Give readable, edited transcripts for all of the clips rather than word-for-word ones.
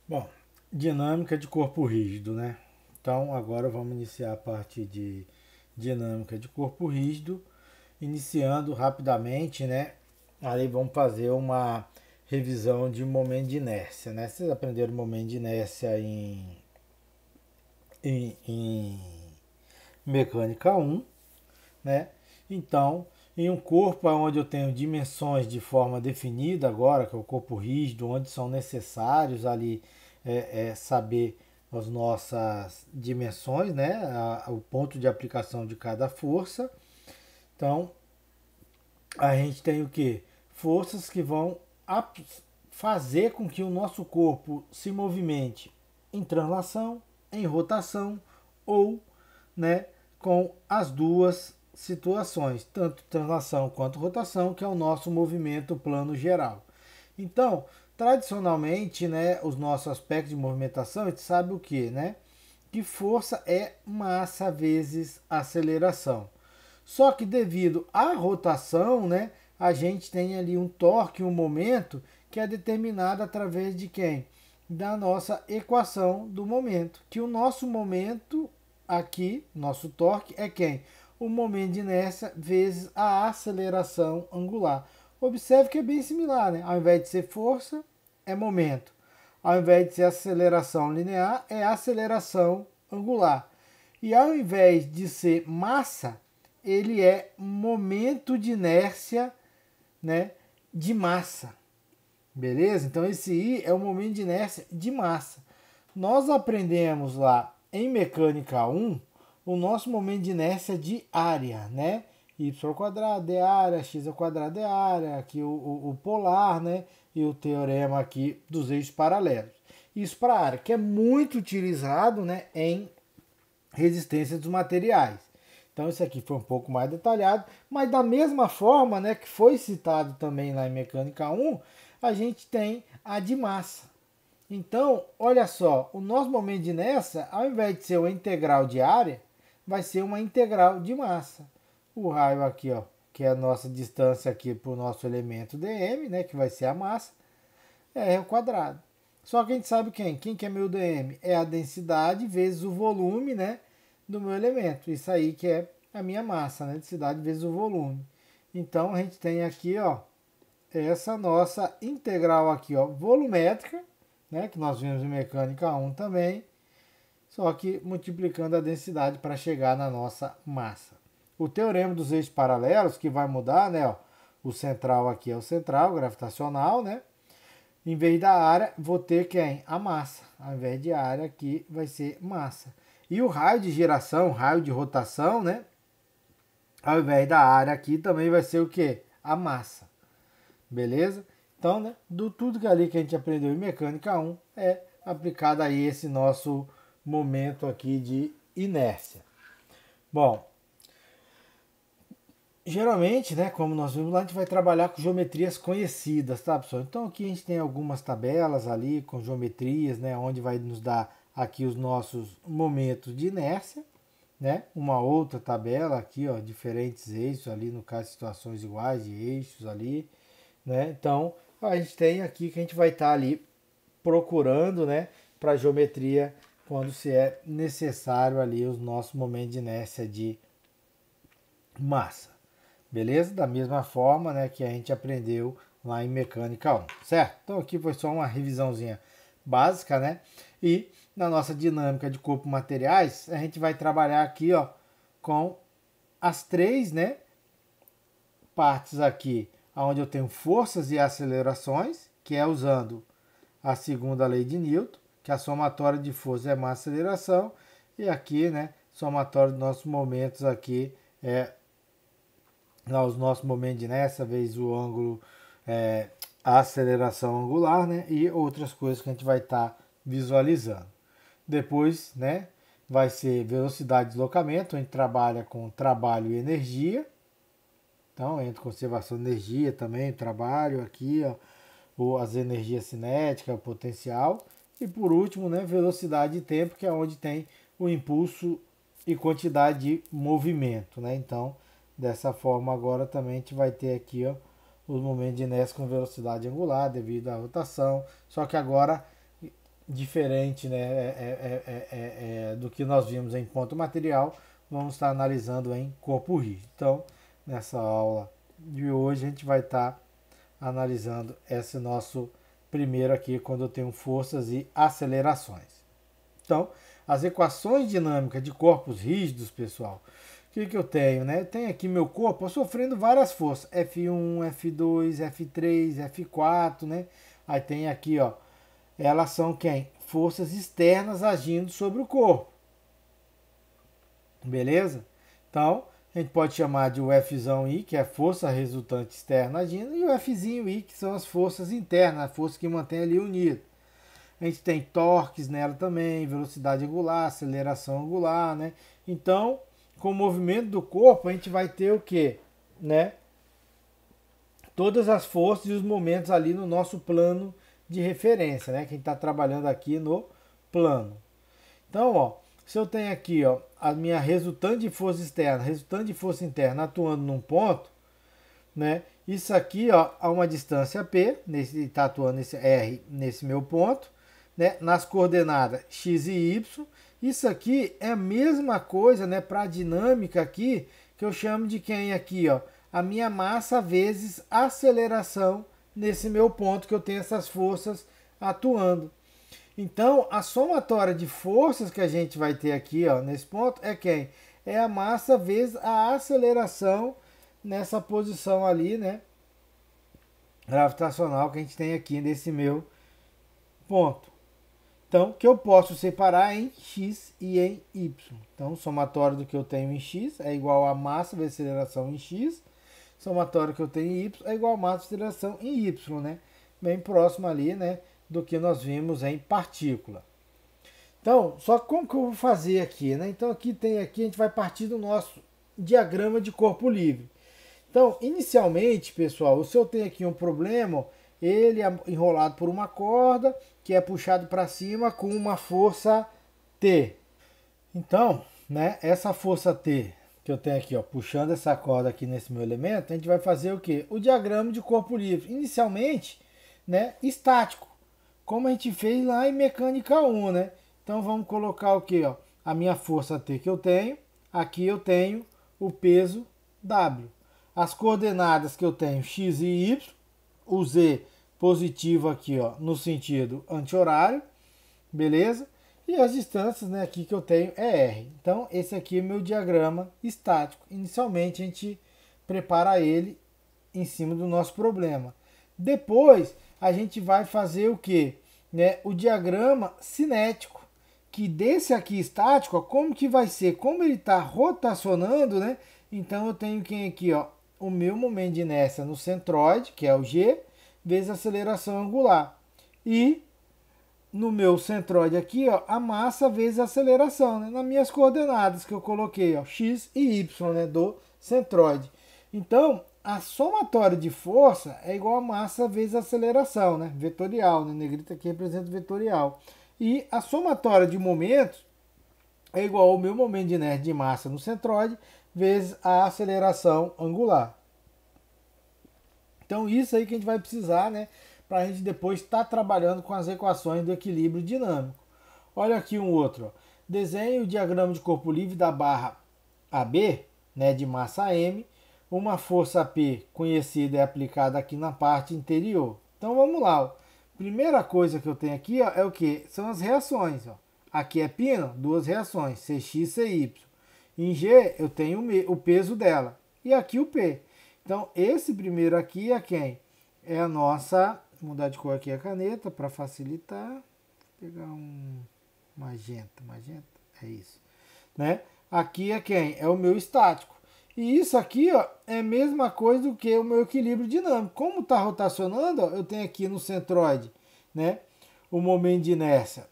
Bom, dinâmica de corpo rígido, né? Então agora vamos iniciar a parte de dinâmica de corpo rígido, iniciando rapidamente, né? Aí vamos fazer uma revisão de momento de inércia, né? Vocês aprenderam momento de inércia em mecânica um, né? Então, em um corpo onde eu tenho dimensões de forma definida agora, que é o corpo rígido, onde são necessários ali saber as nossas dimensões, né? O ponto de aplicação de cada força. Então, a gente tem o que? Forças que vão fazer com que o nosso corpo se movimente em translação, em rotação ou, né, com as duas situações, tanto translação quanto rotação, que é o nosso movimento plano geral. Então, tradicionalmente, né, os nossos aspectos de movimentação, a gente sabe o que, né? Que força é massa vezes aceleração. Só que devido à rotação, né, a gente tem ali um torque, um momento que é determinado através de quem? Da nossa equação do momento. Que o nosso momento aqui, nosso torque, é quem? O momento de inércia vezes a aceleração angular. Observe que é bem similar, né? Ao invés de ser força, é momento. Ao invés de ser aceleração linear, é aceleração angular. E ao invés de ser massa, ele é momento de inércia, né, de massa. Beleza? Então esse I é o momento de inércia de massa. Nós aprendemos lá em mecânica 1 o nosso momento de inércia de área, né? Y quadrado é área, x ao quadrado é área, aqui o polar, né? E o teorema aqui dos eixos paralelos. Isso para a área, que é muito utilizado, né, em resistência dos materiais. Então isso aqui foi um pouco mais detalhado, mas da mesma forma, né, que foi citado também lá em mecânica 1, a gente tem a de massa. Então, olha só, o nosso momento de inércia, ao invés de ser uma integral de área, vai ser uma integral de massa. O raio aqui, ó, que é a nossa distância aqui para o nosso elemento dm, né, que vai ser a massa, é r ao quadrado. Só que a gente sabe quem? Quem que é meu dm? É a densidade vezes o volume, né, do meu elemento. Isso aí que é a minha massa, né, densidade vezes o volume. Então a gente tem aqui, ó, essa nossa integral aqui, ó, volumétrica, né, que nós vimos em mecânica 1 também, só que multiplicando a densidade para chegar na nossa massa. O teorema dos eixos paralelos, que vai mudar, né, ó, o central aqui é o central gravitacional, né? Em vez da área, vou ter quem? A massa. Ao invés de área, aqui vai ser massa. E o raio de giração, raio de rotação, né? Ao invés da área aqui também vai ser o que? A massa. Beleza? Então, né, do tudo que ali que a gente aprendeu em mecânica 1 é aplicado aí esse nosso momento aqui de inércia. Bom, geralmente, né, como nós vimos lá, a gente vai trabalhar com geometrias conhecidas, tá, pessoal? Então aqui a gente tem algumas tabelas ali com geometrias, né, onde vai nos dar aqui os nossos momentos de inércia, né? Uma outra tabela aqui, ó, diferentes eixos ali, no caso situações iguais de eixos ali, né? Então, a gente tem aqui que a gente vai estar ali procurando, né, para geometria quando se é necessário ali os nossos momentos de inércia de massa. Beleza? Da mesma forma, né, que a gente aprendeu lá em mecânica 1, certo? Então aqui foi só uma revisãozinha básica, né? E na nossa dinâmica de corpo materiais, a gente vai trabalhar aqui, ó, com as três, né, partes aqui, onde eu tenho forças e acelerações, que é usando a segunda lei de Newton, que a somatória de força é massa e aceleração, e aqui, né, somatória dos nossos momentos aqui é os nossos momentos de inércia, vezes o ângulo, a aceleração angular, né, e outras coisas que a gente vai estar visualizando. Depois, né, vai ser velocidade de deslocamento, a gente trabalha com trabalho e energia. Então, entra conservação de energia também, trabalho aqui, ó, ou as energias cinéticas, potencial. E por último, né, velocidade e tempo, que é onde tem o impulso e quantidade de movimento, né? Então, dessa forma agora também a gente vai ter aqui, ó, os momentos de inércia com velocidade angular devido à rotação. Só que agora diferente, né, do que nós vimos em ponto material, vamos estar analisando em corpo rígido. Então, nessa aula de hoje, a gente vai estar analisando esse nosso primeiro aqui, quando eu tenho forças e acelerações. Então, as equações dinâmicas de corpos rígidos, pessoal, o que eu tenho, né? Eu tenho aqui meu corpo sofrendo várias forças, F1, F2, F3, F4, né? Aí tem aqui, ó, elas são quem? Forças externas agindo sobre o corpo. Beleza? Então, a gente pode chamar de o Fzão I, que é a força resultante externa agindo, e o Fzinho I, que são as forças internas, a força que mantém ali unido. A gente tem torques nela também, velocidade angular, aceleração angular, né? Então, com o movimento do corpo, a gente vai ter o quê? Né? Todas as forças e os momentos ali no nosso plano de referência, né? Que a gente está trabalhando aqui no plano. Então, ó, se eu tenho aqui, ó, a minha resultante de força externa, resultante de força interna atuando num ponto, né? Isso aqui, ó, a uma distância P, está atuando esse R nesse meu ponto, né? Nas coordenadas x e y. Isso aqui é a mesma coisa, né, para a dinâmica aqui, que eu chamo de quem aqui, ó, a minha massa vezes a aceleração nesse meu ponto que eu tenho essas forças atuando. Então, a somatória de forças que a gente vai ter aqui, ó, nesse ponto, é quem? É a massa vezes a aceleração nessa posição ali, né, gravitacional que a gente tem aqui nesse meu ponto. Então, que eu posso separar em x e em y. Então, o somatório do que eu tenho em x é igual a massa vezes aceleração em x. Somatório que eu tenho em y é igual a massa vezes aceleração em y, né? Bem próximo ali, né, do que nós vimos em partícula. Então, só como que eu vou fazer aqui, né? Então, aqui a gente vai partir do nosso diagrama de corpo livre. Então, inicialmente, pessoal, se eu tenho aqui um problema, ele é enrolado por uma corda que é puxado para cima com uma força T. Então, né, essa força T que eu tenho aqui, ó, puxando essa corda aqui nesse meu elemento, a gente vai fazer o quê? O diagrama de corpo livre. Inicialmente, né, estático, como a gente fez lá em mecânica 1, né? Então vamos colocar o quê, ó? A minha força T que eu tenho, aqui eu tenho o peso W. As coordenadas que eu tenho x e y, o z positivo aqui, ó, no sentido anti-horário, beleza? E as distâncias, né, aqui que eu tenho é R. Então, esse aqui é meu diagrama estático. Inicialmente, a gente prepara ele em cima do nosso problema. Depois, a gente vai fazer o quê? Né, o diagrama cinético, que desse aqui estático, ó, como que vai ser? Como ele está rotacionando, né? Então, eu tenho quem aqui, ó, o meu momento de inércia no centroide, que é o G, vezes a aceleração angular. E no meu centroide aqui, ó, a massa vezes a aceleração, né? Nas minhas coordenadas que eu coloquei, ó, x e y, né, do centroide. Então, a somatória de força é igual a massa vezes a aceleração, né? Vetorial, né? Negrita aqui representa vetorial. E a somatória de momentos é igual ao meu momento de inércia de massa no centroide vezes a aceleração angular. Então, isso aí que a gente vai precisar, né, para a gente depois estar trabalhando com as equações do equilíbrio dinâmico. Olha aqui um outro. Ó. Desenhe o diagrama de corpo livre da barra AB, né, de massa M. Uma força P conhecida é aplicada aqui na parte interior. Então, vamos lá. Ó. Primeira coisa que eu tenho aqui, ó, é o que? São as reações. Ó. Aqui é pino, duas reações, CX e CY. Em G, eu tenho o peso dela. E aqui o P. Então, esse primeiro aqui é quem? É a nossa... Vou mudar de cor aqui a caneta para facilitar. Vou pegar um magenta. Magenta? É isso. Né? Aqui é quem? É o meu estático. E isso aqui, ó, é a mesma coisa do que o meu equilíbrio dinâmico. Como está rotacionando, ó, eu tenho aqui no centroide, né, o momento de inércia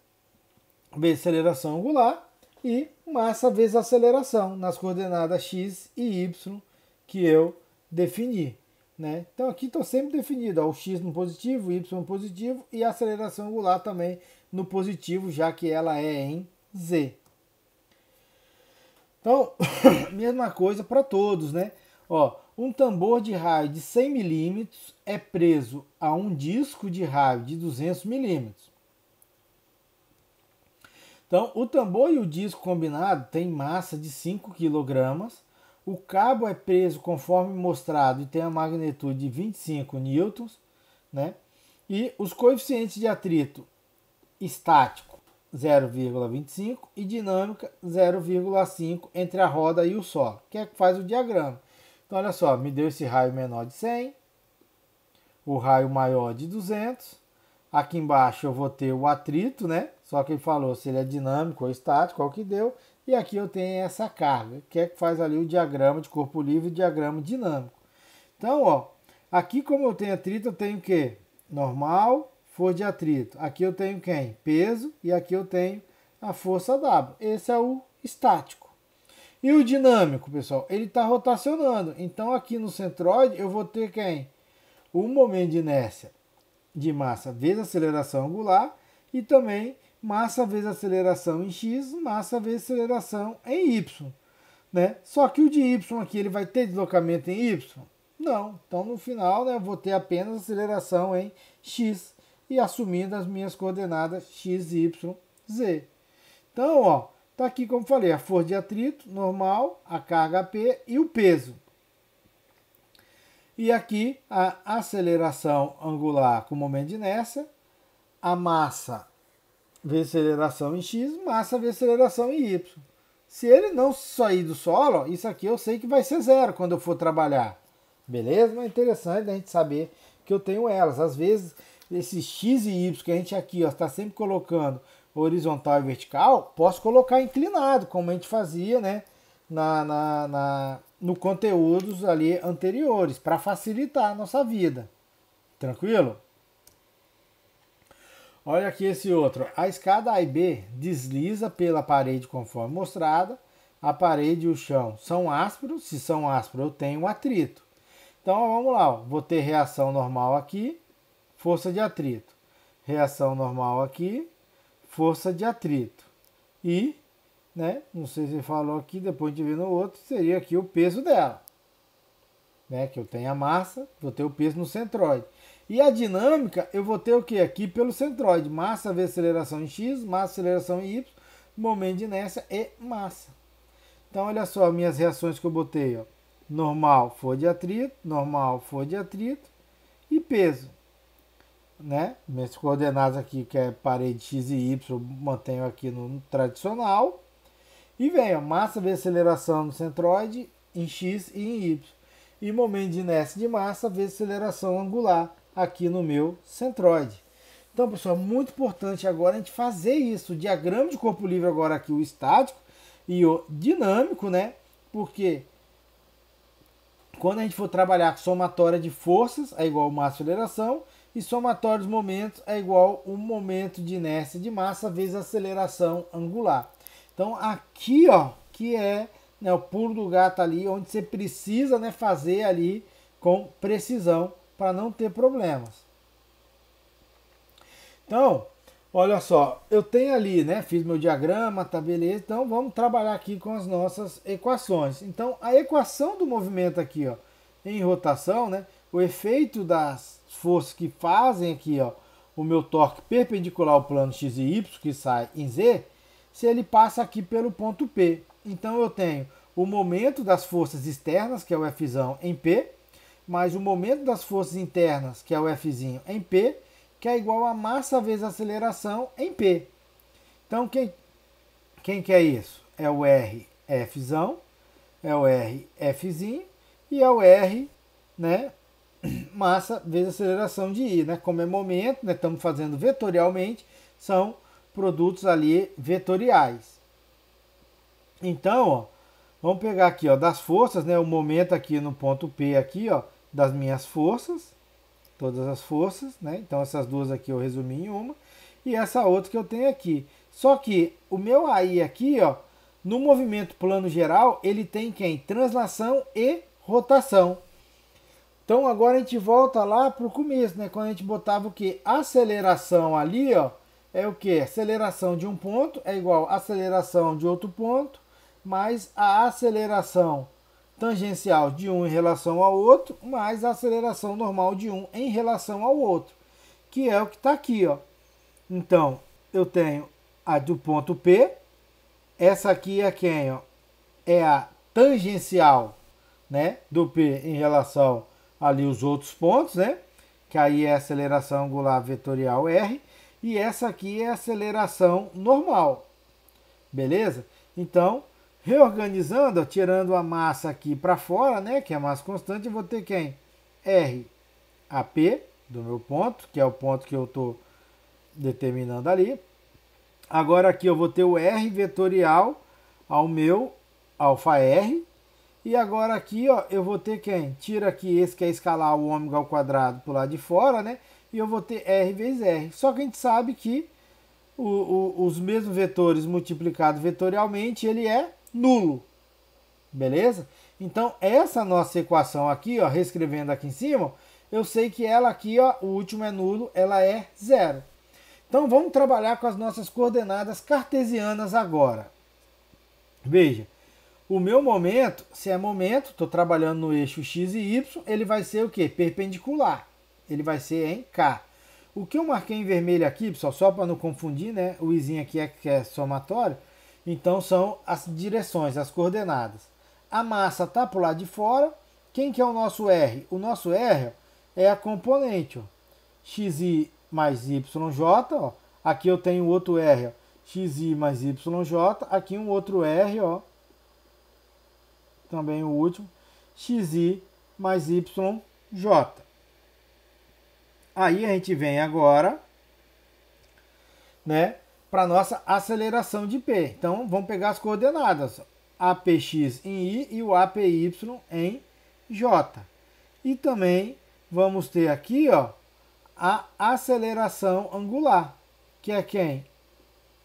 vezes aceleração angular e massa vezes aceleração nas coordenadas x e y que eu defini. Né? Então aqui estou sempre definido, ó, o x no positivo, o y no positivo e a aceleração angular também no positivo, já que ela é em z. Então, mesma coisa para todos, né? Ó, um tambor de raio de 100 milímetros é preso a um disco de raio de 200 milímetros. Então, o tambor e o disco combinado tem massa de 5 kg. O cabo é preso conforme mostrado e tem a magnitude de 25 newtons, né? E os coeficientes de atrito estático 0,25 e dinâmica 0,5 entre a roda e o solo, que é que faz o diagrama. Então, olha só, me deu esse raio menor de 100, o raio maior de 200. Aqui embaixo eu vou ter o atrito, né? Só que ele falou se ele é dinâmico ou estático, é o que deu. E aqui eu tenho essa carga, que é que faz ali o diagrama de corpo livre e o diagrama dinâmico. Então, ó, aqui como eu tenho atrito, eu tenho o quê? Normal, força de atrito. Aqui eu tenho quem? Peso. E aqui eu tenho a força W. Esse é o estático. E o dinâmico, pessoal, ele está rotacionando. Então, aqui no centroide, eu vou ter quem? O momento de inércia de massa vezes aceleração angular e também massa vezes aceleração em x, massa vezes aceleração em y, né? Só que o de y aqui, ele vai ter deslocamento em y? Não. Então, no final, né, eu vou ter apenas aceleração em x e assumindo as minhas coordenadas x, y, z. Então, ó, tá aqui como falei, a força de atrito normal, a carga P e o peso. E aqui a aceleração angular com momento de inércia, a massa vezes aceleração em x, massa vezes aceleração em y. Se ele não sair do solo, isso aqui eu sei que vai ser zero quando eu for trabalhar. Beleza? Mas é interessante a gente saber que eu tenho elas. Às vezes, esses x e y que a gente aqui está sempre colocando horizontal e vertical, posso colocar inclinado, como a gente fazia, né? No conteúdos ali anteriores, para facilitar a nossa vida. Tranquilo? Olha aqui esse outro. A escada A e B desliza pela parede conforme mostrada. A parede e o chão são ásperos. Se são ásperos, eu tenho um atrito. Então, vamos lá. Vou ter reação normal aqui, força de atrito. Reação normal aqui, força de atrito. E, né, não sei se ele falou aqui, depois de ver no outro, seria aqui o peso dela. Né, que eu tenho a massa, vou ter o peso no centroide. E a dinâmica, eu vou ter o que aqui pelo centroide? Massa vezes aceleração em x, massa aceleração em y, momento de inércia e massa. Então, olha só minhas reações que eu botei. Ó. Normal, força de atrito, normal, força de atrito e peso. Né? Minhas coordenadas aqui, que é parede x e y, eu mantenho aqui no tradicional. E vem, ó, massa vezes aceleração no centroide em x e em y. E momento de inércia de massa vezes aceleração angular aqui no meu centroide. Então, pessoal, muito importante agora a gente fazer isso. O diagrama de corpo livre agora aqui, o estático e o dinâmico, né? Porque quando a gente for trabalhar com somatória de forças, é igual massa aceleração, e somatória dos momentos é igual o momento de inércia de massa vezes aceleração angular. Então, aqui, ó, que é, né, o pulo do gato ali, onde você precisa, né, fazer ali com precisão para não ter problemas. Então, olha só, eu tenho ali, né, fiz meu diagrama, tá beleza, então vamos trabalhar aqui com as nossas equações. Então, a equação do movimento aqui, ó, em rotação, né, o efeito das forças que fazem aqui, ó, o meu torque perpendicular ao plano x e y, que sai em z, se ele passa aqui pelo ponto P. Então, eu tenho o momento das forças externas, que é o F em P, mais o momento das forças internas, que é o F em P, que é igual a massa vezes aceleração em P. Então, quem que é isso? É o RF, é o RF e é o R, né, massa vezes aceleração de I. Né? Como é momento, né, estamos fazendo vetorialmente, são produtos ali vetoriais. Então, ó, vamos pegar aqui, ó, das forças, né, o momento aqui no ponto P aqui, ó, das minhas forças, todas as forças, né? Então essas duas aqui eu resumi em uma e essa outra que eu tenho aqui. Só que o meu AI aqui, ó, no movimento plano geral, ele tem quem? Translação e rotação. Então agora a gente volta lá para o começo, né? Quando a gente botava o que? Aceleração ali, ó, é o que? Aceleração de um ponto é igual a aceleração de outro ponto mais a aceleração tangencial de um em relação ao outro, mais a aceleração normal de um em relação ao outro, que é o que está aqui, ó. Então, eu tenho a do ponto P. Essa aqui é quem? Ó? É a tangencial, né, do P em relação ali os outros pontos, né? Que aí é a aceleração angular vetorial R. E essa aqui é a aceleração normal. Beleza? Então, reorganizando, ó, tirando a massa aqui para fora, né, que é a massa constante, eu vou ter quem? R a P do meu ponto, que é o ponto que eu estou determinando ali. Agora aqui eu vou ter o R vetorial ao meu alfa R. E agora aqui, ó, eu vou ter quem? Tira aqui esse que é escalar o ômega ao quadrado pro lado de fora, né? E eu vou ter R vezes R. Só que a gente sabe que os mesmos vetores multiplicados vetorialmente, ele é nulo. Beleza? Então, essa nossa equação aqui, ó, reescrevendo aqui em cima, eu sei que ela aqui, ó, o último é nulo, ela é zero. Então, vamos trabalhar com as nossas coordenadas cartesianas agora. Veja, o meu momento, se é momento, estou trabalhando no eixo x e y, ele vai ser o quê? Perpendicular. Ele vai ser em K. O que eu marquei em vermelho aqui, pessoal, só para não confundir, né? O izinho aqui que é somatório. Então, são as direções, as coordenadas. A massa está para o lado de fora. Quem que é o nosso R? O nosso R é a componente, ó, xi mais yj. Ó. Aqui eu tenho outro R, ó, xi mais yj. Aqui um outro R, ó, também o último, xi mais yj. Aí a gente vem agora, né, para nossa aceleração de P. Então vamos pegar as coordenadas, APX em I e o APY em J. E também vamos ter aqui, ó, a aceleração angular, que é quem?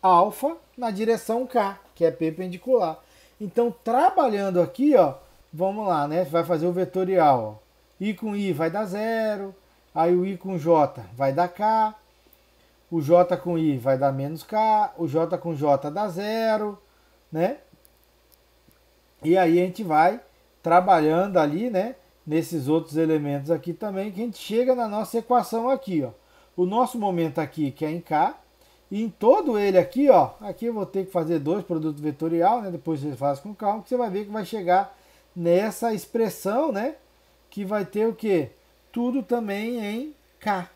Alfa na direção K, que é perpendicular. Então, trabalhando aqui, ó, vamos lá, né? Vai fazer o vetorial, ó. I com I vai dar 0, aí o I com J vai dar K, o J com I vai dar menos K, o J com J dá 0, né? E aí a gente vai trabalhando ali, né? Nesses outros elementos aqui também, que a gente chega na nossa equação aqui, ó. O nosso momento aqui, que é em K, e em todo ele aqui, ó, aqui eu vou ter que fazer dois produtos vetorial, né? Depois você faz com calma, que você vai ver que vai chegar nessa expressão, né? Que vai ter o quê? Tudo também em K.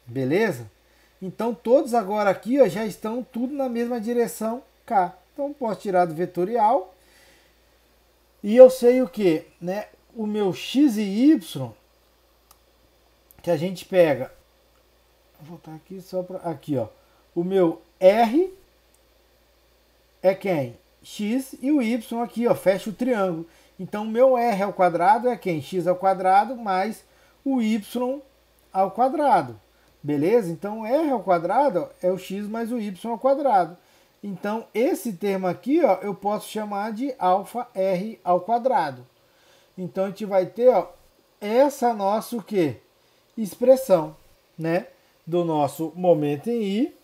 Beleza? Então todos agora aqui, ó, já estão tudo na mesma direção K. Então posso tirar do vetorial. E eu sei o que, né? O meu x e y, que a gente pega, vou voltar aqui só para aqui, ó. O meu R é quem? X e o y aqui, ó, fecha o triângulo. Então o meu R ao quadrado é quem? X ao quadrado mais o y ao quadrado. Beleza? Então R ao quadrado, ó, é o x mais o y ao quadrado. Então esse termo aqui, ó, eu posso chamar de alfa R ao quadrado. Então a gente vai ter, ó, essa nossa o quê? Expressão, né, do nosso momento em I,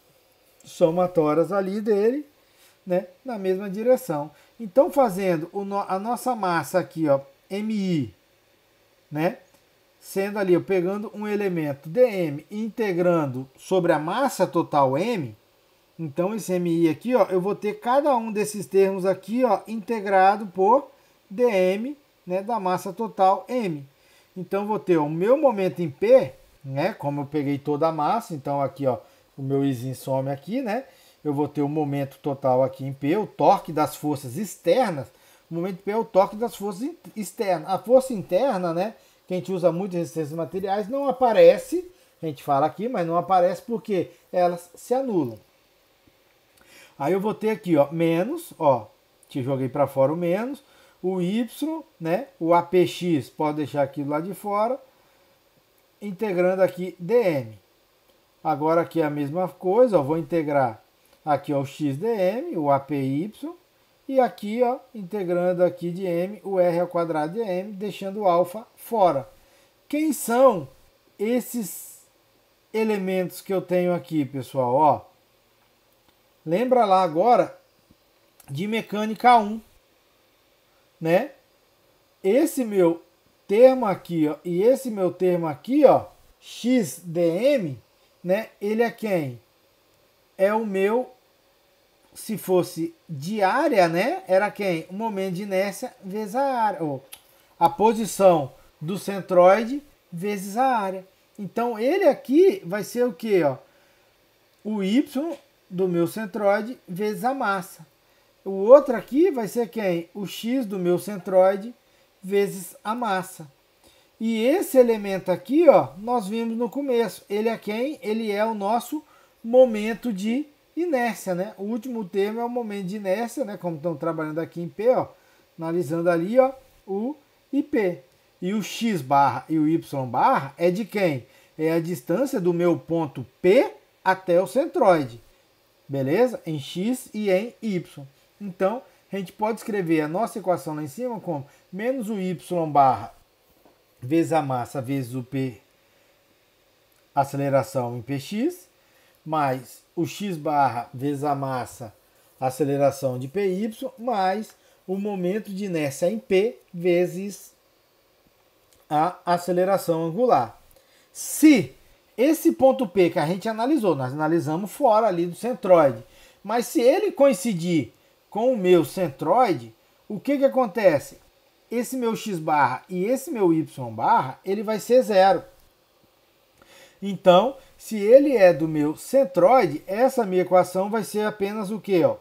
somatórias ali dele, né, na mesma direção. Então fazendo a nossa massa aqui, ó, MI, né, sendo ali, eu pegando um elemento dm e integrando sobre a massa total m, então esse MI aqui, ó, eu vou ter cada um desses termos aqui, ó, integrado por dm, né, da massa total m. Então vou ter o meu momento em P, né, como eu peguei toda a massa, então aqui, ó, o meu izinho some aqui, né? Eu vou ter o momento total aqui em P, o torque das forças externas. O momento P é o torque das forças externas. A força interna, né, que a gente usa muito em resistências materiais, não aparece, a gente fala aqui, mas não aparece porque elas se anulam. Aí eu vou ter aqui, ó, menos, ó, te joguei para fora o menos, o y, né, o APX, pode deixar aqui do lado de fora, integrando aqui dm. Agora aqui é a mesma coisa, ó, vou integrar aqui, ó, o xdm, o APY, e aqui, ó, integrando aqui de m, o r ao quadrado de m, deixando o alfa fora. Quem são esses elementos que eu tenho aqui, pessoal? Ó, lembra lá agora de mecânica 1, né? Esse meu termo aqui, ó, e esse meu termo aqui, ó, xdm, né? Ele é quem? É o meu se fosse de área, né? Era quem? O momento de inércia vezes a área. Ou a posição do centroide vezes a área. Então, ele aqui vai ser o quê? Ó? O Y do meu centroide vezes a massa. O outro aqui vai ser quem? O X do meu centroide vezes a massa. E esse elemento aqui, ó, nós vimos no começo. Ele é quem? Ele é o nosso momento de inércia, né? O último termo é o momento de inércia, né? Como estão trabalhando aqui em P, ó, analisando ali, ó, o IP. E o X barra e o Y barra é de quem? É a distância do meu ponto P até o centroide. Beleza? Em X e em Y. Então, a gente pode escrever a nossa equação lá em cima como menos o Y barra vezes a massa vezes o P, aceleração em Px, mais o X barra vezes a massa, aceleração de Py, mais o momento de inércia em P vezes a aceleração angular. Se esse ponto P que a gente analisou, nós analisamos fora ali do centroide, mas se ele coincidir com o meu centroide, o que acontece? Esse meu x barra e esse meu y barra, ele vai ser zero. Então, se ele é do meu centroide, essa minha equação vai ser apenas o quê? Ó?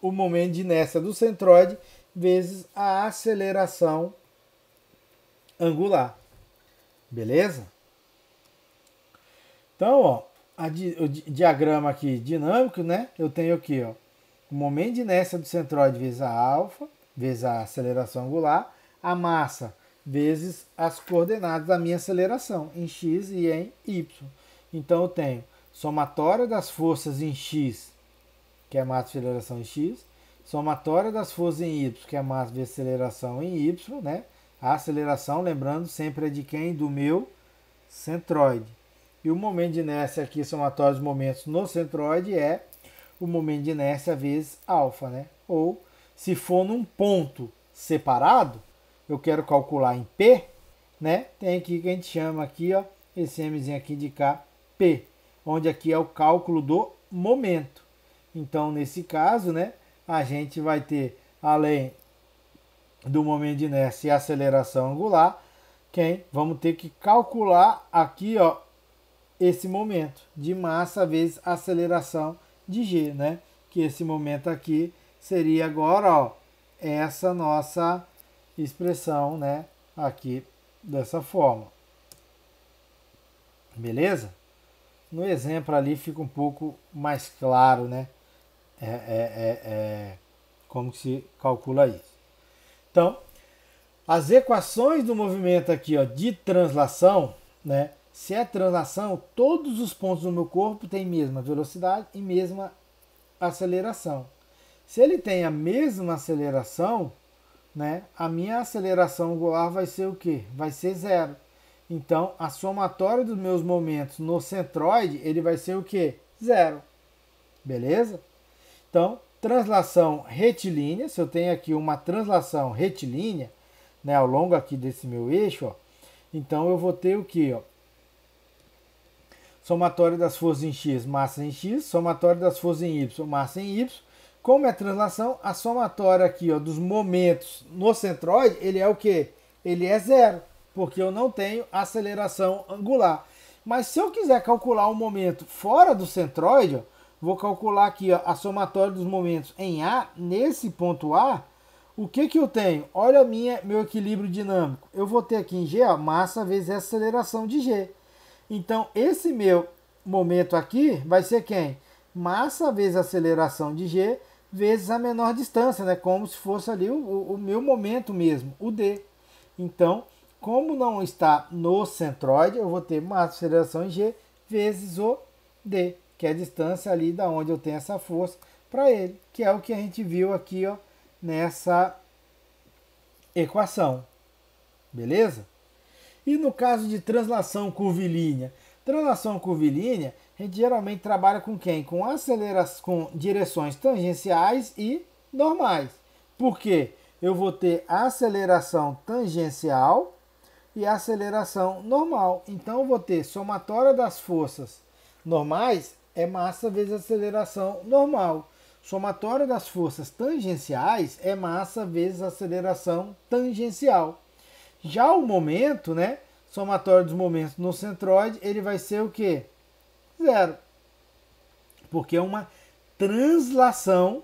O momento de inércia do centroide vezes a aceleração angular. Beleza? Então, ó, o diagrama aqui dinâmico, né? Eu tenho aqui, ó, o momento de inércia do centroide vezes a alfa, vezes a aceleração angular, a massa vezes as coordenadas da minha aceleração, em x e em y. Então, eu tenho somatória das forças em x, que é a massa de aceleração em x, somatória das forças em y, que é a massa de aceleração em y, né? A aceleração, lembrando, sempre é de quem? Do meu centroide. E o momento de inércia aqui, somatório dos momentos no centroide, é o momento de inércia vezes alfa, né? Ou, se for num ponto separado, eu quero calcular em P, né? Tem aqui que a gente chama aqui, ó, esse Mzinho aqui de cá, P, onde aqui é o cálculo do momento. Então, nesse caso, né, a gente vai ter, além do momento de inércia e aceleração angular, vamos ter que calcular aqui, ó, esse momento de massa vezes aceleração de G, né? Que esse momento aqui seria agora, ó, essa nossa expressão, né? Aqui dessa forma. Beleza? No exemplo ali fica um pouco mais claro, né? Como que se calcula isso. Então, as equações do movimento aqui, ó, de translação, né? Se é translação, todos os pontos do meu corpo têm mesma velocidade e mesma aceleração. Se ele tem a mesma aceleração, né, a minha aceleração angular vai ser o quê? Vai ser zero. Então, a somatória dos meus momentos no centroide, ele vai ser o quê? Zero. Beleza? Então, translação retilínea, se eu tenho aqui uma translação retilínea, né, ao longo aqui desse meu eixo, ó, então eu vou ter o quê? Ó? Somatório das forças em x, massa em x, somatório das forças em y, massa em y. Como é translação, a somatória aqui, ó, dos momentos no centroide, ele é o quê? Ele é zero, porque eu não tenho aceleração angular. Mas se eu quiser calcular um momento fora do centroide, ó, vou calcular aqui, ó, a somatória dos momentos em A, nesse ponto A, o que eu tenho? Olha meu equilíbrio dinâmico. Eu vou ter aqui em G, ó, massa vezes aceleração de G. Então, esse meu momento aqui vai ser quem? Massa vezes aceleração de G vezes a menor distância, né? Como se fosse ali o meu momento mesmo, o D. Então, como não está no centroide, eu vou ter massa aceleração em G vezes o D, que é a distância ali da onde eu tenho essa força para ele, que é o que a gente viu aqui, ó, nessa equação. Beleza? E no caso de translação curvilínea? Translação curvilínea, a gente geralmente trabalha com quem? Com direções tangenciais e normais. Por quê? Eu vou ter a aceleração tangencial e a aceleração normal. Então, eu vou ter somatória das forças normais é massa vezes aceleração normal. Somatório das forças tangenciais é massa vezes aceleração tangencial. Já o momento, né? Somatório dos momentos no centroide, ele vai ser o quê? Zero. Porque é uma translação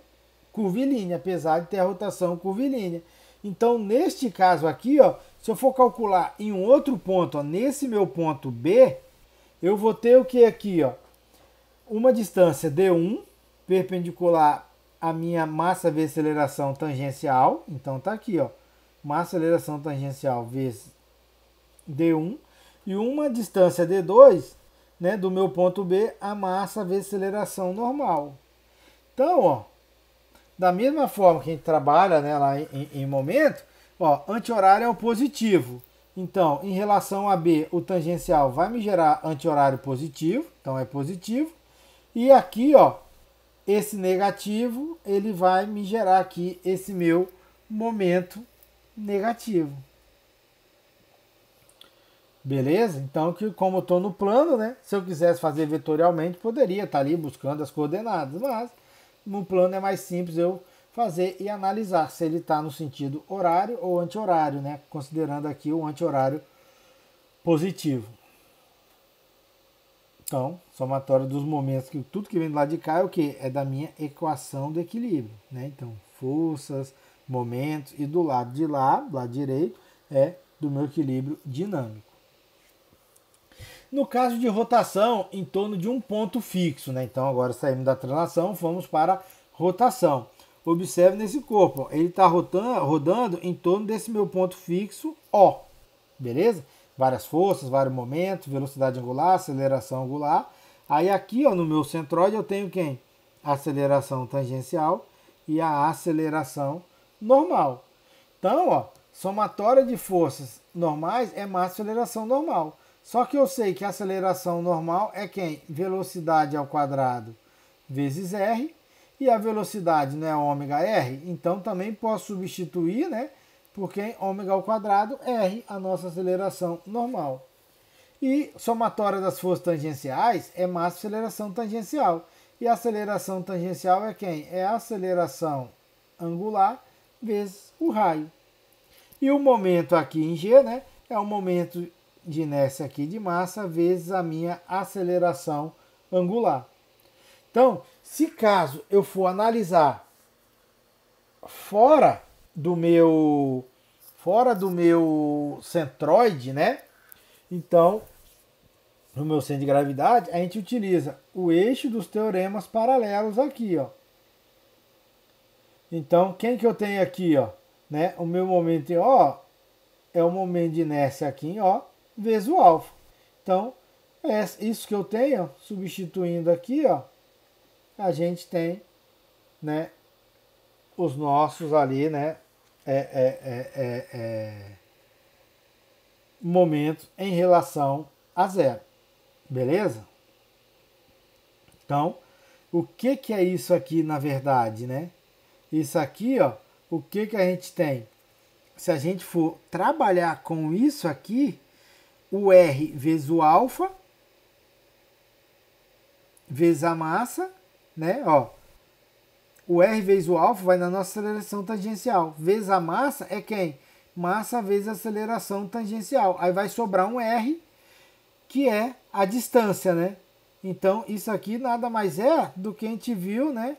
curvilínea, apesar de ter a rotação curvilínea. Então, neste caso aqui, ó, se eu for calcular em um outro ponto, ó, nesse meu ponto B, eu vou ter o que aqui, ó? Uma distância d1 perpendicular à minha massa vezes aceleração tangencial. Então tá aqui, ó, massa aceleração tangencial vezes d1 e uma distância d2, né, do meu ponto B a massa vezes aceleração normal. Então, ó, da mesma forma que a gente trabalha, né, lá em momento, ó, anti-horário é o positivo. Então, em relação a B, o tangencial vai me gerar anti-horário positivo, então é positivo. E aqui, ó, esse negativo, ele vai me gerar aqui esse meu momento negativo. Beleza? Então, que como eu estou no plano, né? Se eu quisesse fazer vetorialmente, poderia estar ali buscando as coordenadas, mas no plano é mais simples eu fazer e analisar se ele está no sentido horário ou anti-horário, né? Considerando aqui o anti-horário positivo. Então, somatório dos momentos, que tudo que vem do lado de cá é o que? É da minha equação do equilíbrio, né? Então, forças, momentos, e do lado de lá, do lado direito, é do meu equilíbrio dinâmico. No caso de rotação, em torno de um ponto fixo, né? Então, agora saímos da translação, vamos para rotação. Observe nesse corpo, ó, ele está rodando em torno desse meu ponto fixo, ó, beleza? Várias forças, vários momentos, velocidade angular, aceleração angular. Aí aqui, ó, no meu centroide eu tenho quem? A aceleração tangencial e a aceleração normal. Então, ó, somatória de forças normais é massa aceleração normal. Só que eu sei que a aceleração normal é quem? Velocidade ao quadrado vezes r. E a velocidade não é ômega r. Então também posso substituir, né? Porque ômega ao quadrado r, a nossa aceleração normal. E somatória das forças tangenciais é massa aceleração tangencial. E a aceleração tangencial é quem? É a aceleração angular vezes o raio. E o momento aqui em G, né? É o momento de inércia aqui de massa vezes a minha aceleração angular. Então, se caso eu for analisar fora do meu centroide, né? Então, no meu centro de gravidade, a gente utiliza o eixo dos teoremas paralelos aqui, ó. Então, quem que eu tenho aqui, ó, né? O meu momento em O é o momento de inércia aqui em O vezes o alfa. Então, é isso que eu tenho, ó, substituindo aqui, ó, a gente tem, né, os nossos ali, né, momentos em relação a zero. Beleza? Então, o que que é isso aqui na verdade, né? Isso aqui, ó, o que que a gente tem? Se a gente for trabalhar com isso aqui, o R vezes o alfa, vezes a massa, né? Ó, o R vezes o alfa vai na nossa aceleração tangencial. Vezes a massa é quem? Massa vezes aceleração tangencial. Aí vai sobrar um R, que é a distância, né? Então, isso aqui nada mais é do que a gente viu, né?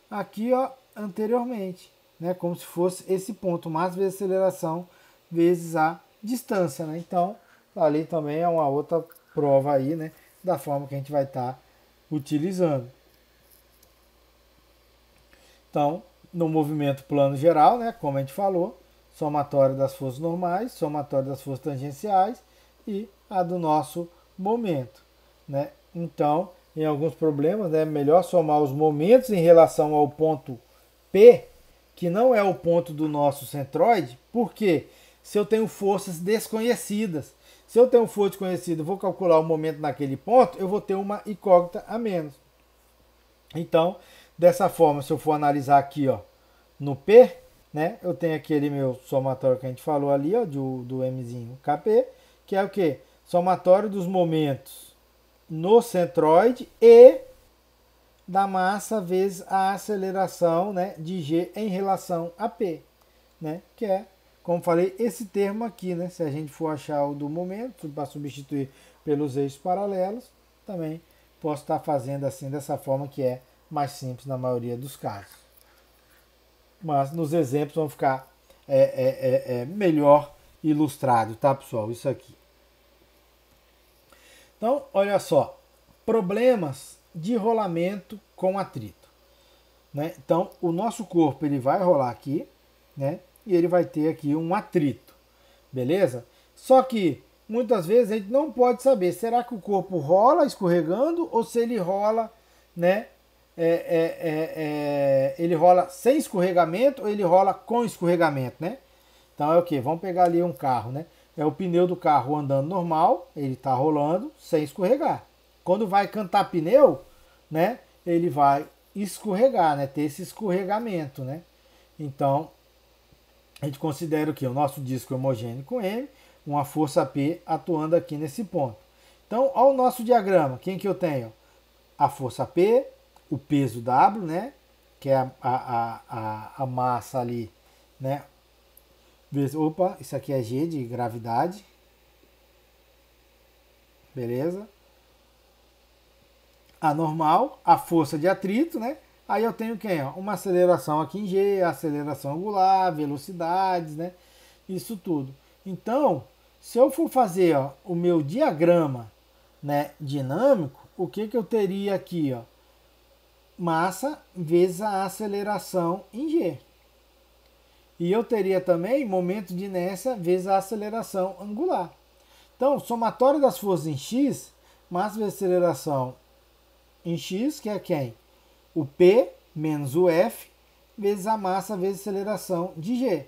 Aqui, ó, anteriormente, né? Como se fosse esse ponto, massa vezes aceleração vezes a distância, né? Então, ali também é uma outra prova aí, né? Da forma que a gente vai estar utilizando. Então, no movimento plano geral, né? Como a gente falou, somatório das forças normais, somatório das forças tangenciais e a do nosso momento, né? Então, em alguns problemas, é melhor somar os momentos em relação ao ponto P, que não é o ponto do nosso centroide, porque se eu tenho forças desconhecidas, se eu tenho força desconhecida, vou calcular o momento naquele ponto, eu vou ter uma incógnita a menos. Então, dessa forma, se eu for analisar aqui, ó, no P, né, eu tenho aquele meu somatório que a gente falou ali, ó, do Mzinho KP, que é o que? Somatório dos momentos no centroide e da massa vezes a aceleração, né, de G em relação a P, né, que é, como falei, esse termo aqui, né, se a gente for achar o do momento, para substituir pelos eixos paralelos, também posso estar fazendo assim, dessa forma que é mais simples na maioria dos casos. Mas nos exemplos vão ficar melhor ilustrado, tá, pessoal? Isso aqui. Então, olha só, problemas de rolamento com atrito, né? Então, o nosso corpo ele vai rolar aqui, né? E ele vai ter aqui um atrito, beleza? Só que muitas vezes a gente não pode saber, será que o corpo rola escorregando ou se ele rola, né? Ele rola sem escorregamento ou ele rola com escorregamento, né? Então é o que? Vamos pegar ali um carro, né? É o pneu do carro andando normal, ele está rolando sem escorregar. Quando vai cantar pneu, né? Ele vai escorregar, né? Ter esse escorregamento, né? Então a gente considera o que? O nosso disco homogêneo com M, uma força P atuando aqui nesse ponto. Então, ao nosso diagrama, quem que eu tenho? A força P, o peso W, né? Que é a massa ali, né? Opa, isso aqui é G de gravidade. Beleza? A normal, a força de atrito, né? Aí eu tenho quem? Ó? Uma aceleração aqui em G, aceleração angular, velocidades, né? Isso tudo. Então, se eu for fazer ó, o meu diagrama, né, dinâmico, o que, que eu teria aqui? Ó? Massa vezes a aceleração em G. E eu teria também momento de inércia vezes a aceleração angular. Então, somatório das forças em X, massa vezes aceleração em X, que é quem? O P menos o F, vezes a massa vezes a aceleração de G.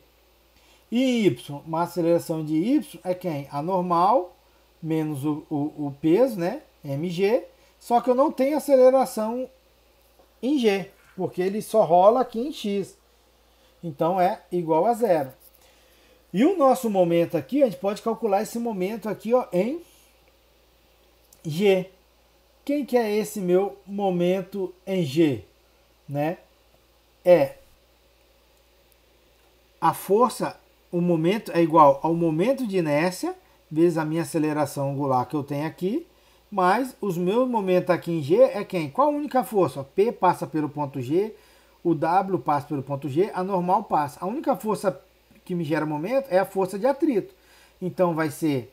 E Y, massa aceleração de Y é quem? A normal menos o peso, né? mg, só que eu não tenho aceleração em G, porque ele só rola aqui em X. Então é igual a zero. E o nosso momento aqui, a gente pode calcular esse momento aqui ó, em G. Quem que é esse meu momento em G? Né? É a força, o momento é igual ao momento de inércia, vezes a minha aceleração angular que eu tenho aqui, mais os meus momentos aqui em G é quem? Qual a única força? P passa pelo ponto G, o W passa pelo ponto G, a normal passa. A única força que me gera momento é a força de atrito. Então vai ser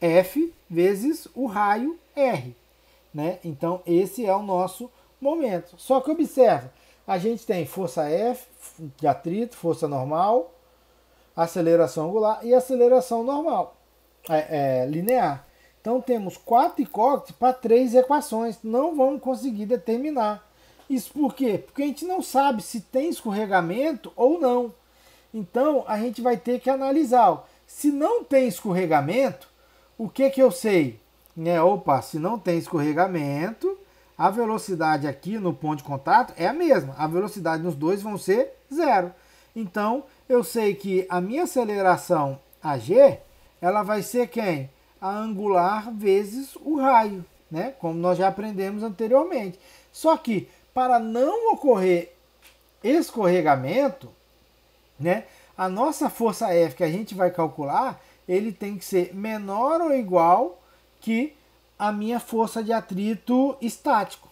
F vezes o raio R. Né? Então esse é o nosso momento. Só que observa, a gente tem força F de atrito, força normal, aceleração angular e aceleração normal, linear. Então temos 4 incógnitas para 3 equações. Não vamos conseguir determinar. Isso por quê? Porque a gente não sabe se tem escorregamento ou não. Então a gente vai ter que analisar. Ó. Se não tem escorregamento, o que eu sei? Né? Opa, se não tem escorregamento, a velocidade aqui no ponto de contato é a mesma. A velocidade nos dois vão ser zero. Então eu sei que a minha aceleração AG, ela vai ser quem? A angular vezes o raio, né? Como nós já aprendemos anteriormente. Só que para não ocorrer escorregamento, né? A nossa força F que a gente vai calcular, ele tem que ser menor ou igual que a minha força de atrito estático,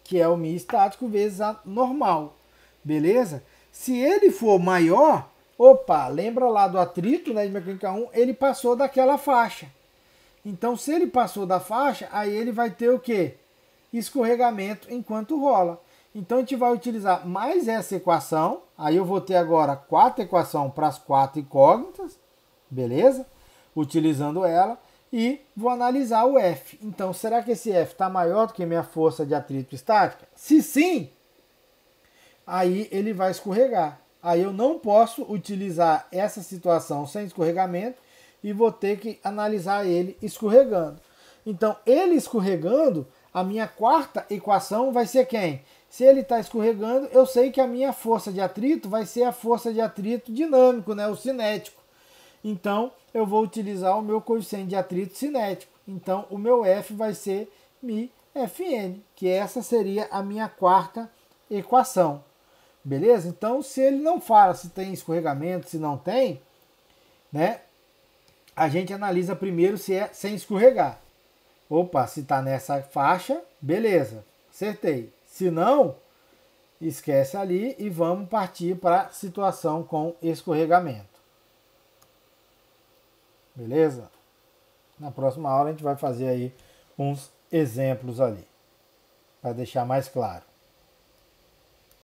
que é o mi estático vezes a normal, beleza? Se ele for maior, opa, lembra lá do atrito, né, de mecânica 1, ele passou daquela faixa. Então, se ele passou da faixa, aí ele vai ter o quê? Escorregamento enquanto rola. Então, a gente vai utilizar mais essa equação. Aí eu vou ter agora 4 equações para as 4 incógnitas, beleza? Utilizando ela. E vou analisar o F. Então, será que esse F está maior do que minha força de atrito estática? Se sim, aí ele vai escorregar. Aí eu não posso utilizar essa situação sem escorregamento e vou ter que analisar ele escorregando. Então, ele escorregando, a minha quarta equação vai ser quem? Se ele está escorregando, eu sei que a minha força de atrito vai ser a força de atrito dinâmico, né? O cinético. Então, eu vou utilizar o meu coeficiente de atrito cinético. Então, o meu F vai ser μ Fn, que essa seria a minha quarta equação. Beleza? Então, se ele não fala se tem escorregamento, se não tem, né? A gente analisa primeiro se é sem escorregar. Opa, se está nessa faixa, beleza, acertei. Se não, esquece ali e vamos partir para a situação com escorregamento. Beleza? Na próxima aula a gente vai fazer aí uns exemplos ali, para deixar mais claro.